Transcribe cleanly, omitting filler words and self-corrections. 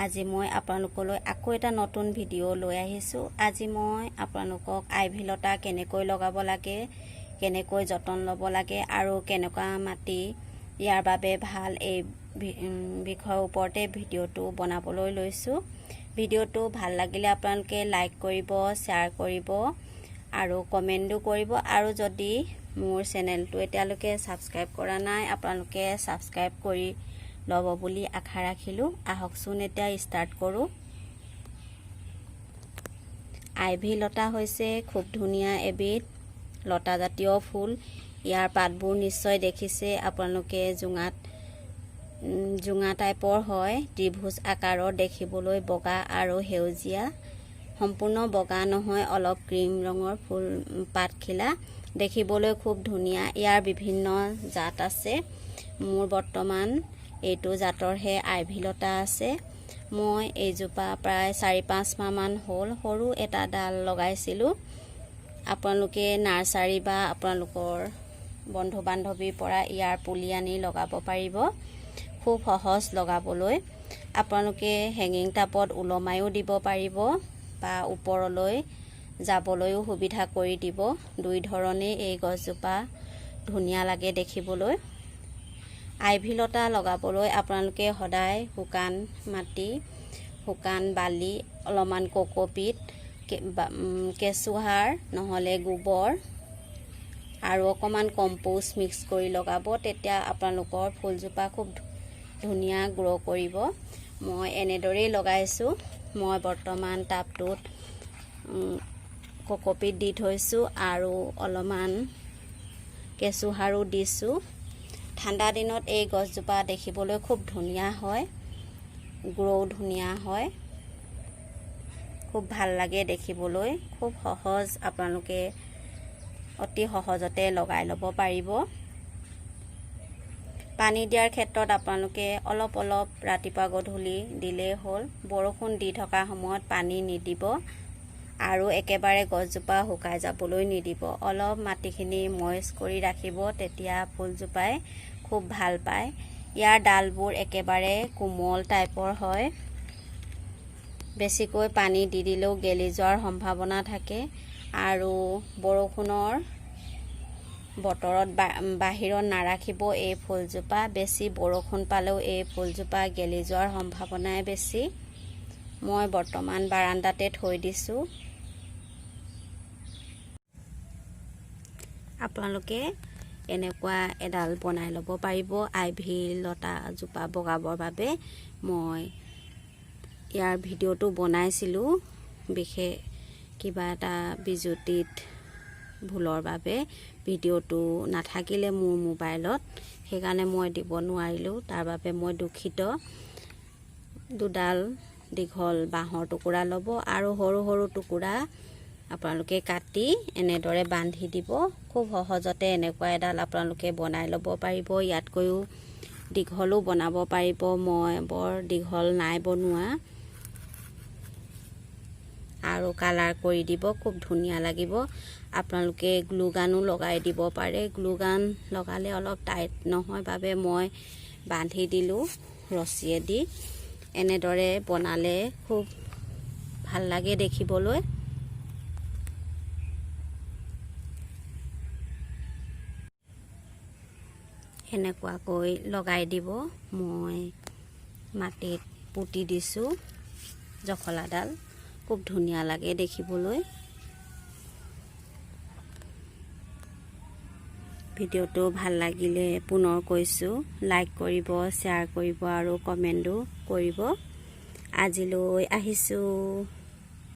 আজি মই আপোনালোকলৈ আকৌ এটা নতুন ভিডিও লৈ আহিছো। আজি মই আপোনালোকক আইভি লতা কেনেকৈ লগাব লাগে, কেনেকৈ যতন ল'ব লাগে আৰু কেনেকুৱা মাটি ইয়াৰ বাবে ভাল এই বিষয়ৰ ওপৰতে ভিডিওটো বনাবলৈ লৈছো। ভিডিওটো ভাল লাগিলে আপোনালোকে লাইক কৰিব, শ্বেয়াৰ কৰিব আৰু কমেন্টও কৰিব আৰু যদি মোৰ চেনেলটো এতিয়ালৈকে সাবস্ক্ৰাইব কৰা নাই আপোনালোকে সাবস্ক্ৰাইব কৰি লব বুলি আশা ৰাখিলো। আহকচোন এতিয়া ষ্টাৰ্ট কৰো। আইভি লতা হৈছে খুব ধুনীয়া এবিধ লতা জাতীয় ফুল। ইয়াৰ পাতবোৰ নিশ্চয় দেখিছে আপোনালোকে, জোঙা টাইপৰ হয়, ত্ৰিভুজ আকাৰৰ, দেখিবলৈ বগা আৰু সেউজীয়া, সম্পূৰ্ণ বগা নহয়, অলপ ক্ৰীম ৰঙৰ ফুল পাতখিলা, দেখিবলৈ খুব ধুনীয়া। ইয়াৰ বিভিন্ন জাত আছে, মোৰ বৰ্তমান এইটো জাতৰহে আইভি লতা আছে। মই এইজোপা প্ৰায় 4-5 মাহ মান হ'ল সৰু এটা ডাল লগাইছিলো। আপোনালোকে নাৰ্সাৰী বা আপোনালোকৰ বন্ধু বান্ধৱীৰ পৰা ইয়াৰ পুলি আনি লগাব পাৰিব। খুব সহজ লগাবলৈ। আপোনালোকে হেঙিং টাবত ওলমাইও দিব পাৰিব বা ওপৰলৈ যাবলৈও সুবিধা কৰি দিব। দুই ধৰণে এই গছজোপা ধুনীয়া লাগে দেখিবলৈ। আইভি লতা লগাবলৈ আপোনালোকে সদায় শুকান মাটি, শুকান বালি, অলপমান কোকোপিট, কেঁচুসাৰ নহলে গোবৰ আৰু অকমান কম্পোষ্ট মিক্স কৰি লগাব। তেতিয়া আপোনালোকৰ ফুলজোপা খুব ধুনীয়া গ্ৰো কৰিব। মই এনেদৰেই লগাইছো। মই বৰ্তমান টাবটোত কোকোপিট দি থৈছো আৰু অলপমান কেঁচুসাৰো দিছো। ঠাণ্ডা দিনত এই গছজোপা দেখিবলৈ খুব ধুনীয়া হয়, গ্ৰো ধুনীয়া হয়, খুব ভাল লাগে দেখিবলৈ। খুব সহজ, আপোনালোকে অতি সহজতে লগাই ল'ব পাৰিব। পানী দিয়াৰ ক্ষেত্ৰত আপোনালোকে অলপ অলপ ৰাতিপুৱা গধূলি দিলেই হ'ল। বৰষুণ দি থকা সময়ত পানী নিদিব আৰু একেবাৰে গছজোপা শুকাই যাবলৈ নিদিব। অলপ মাটিখিনি ময়েষ্ট কৰি ৰাখিব, তেতিয়া ফুলজোপাই খুব ভাল পায়। ইয়াৰ ডালবোৰ একেবাৰে কোমল টাইপৰ হয়। বেছিকৈ পানী দি দিলেও গেলি যোৱাৰ সম্ভাৱনা থাকে আৰু বৰষুণৰ বতৰত বাহিৰত নাৰাখিব এই ফুলজোপা। বেছি বৰষুণ পালেও এই ফুলজোপা গেলি যোৱাৰ সম্ভাৱনাই বেছি। মই বৰ্তমান বাৰান্দাতে থৈ দিছো। আপোনালোকে এনেকুৱা এডাল বনাই ল'ব পাৰিব আইভি লতা জোপা বগাবৰ বাবে। মই ইয়াৰ ভিডিওটো বনাইছিলো, বিশেষ কিবা এটা বিজুতিত ভুলৰ বাবে ভিডিওটো নাথাকিলে মোৰ মোবাইলত, সেইকাৰণে মই দিব নোৱাৰিলো। তাৰ বাবে মই দুখিত। দুডাল দীঘল বাঁহৰ টুকুৰা ল'ব আৰু সৰু সৰু টুকুৰা আপোনালোকে কাটি এনেদৰে বান্ধি দিব। খুব সহজতে এনেকুৱা এডাল আপোনালোকে বনাই ল'ব পাৰিব। ইয়াতকৈও দীঘলো বনাব পাৰিব। মই বৰ দীঘল নাই বনোৱা। আৰু কালাৰ কৰি দিব, খুব ধুনীয়া লাগিব। আপোনালোকে গ্লুগানো লগাই দিব পাৰে। গ্লুগান লগালে অলপ টাইট নহয় বাবে মই বান্ধি দিলো ৰছীয়েদি। এনেদৰে বনালে খুব ভাল লাগে দেখিবলৈ। এনেকুৱাকৈ লগাই দিব। মই মাটিত পুতি দিছো জখলাডাল, খুব ধুনীয়া লাগে দেখিবলৈ। ভিডিওটো ভাল লাগিলে পুনৰ কৈছো লাইক কৰিব, শ্বেয়াৰ কৰিব আৰু কমেন্টও কৰিব। আজিলৈ আহিছো।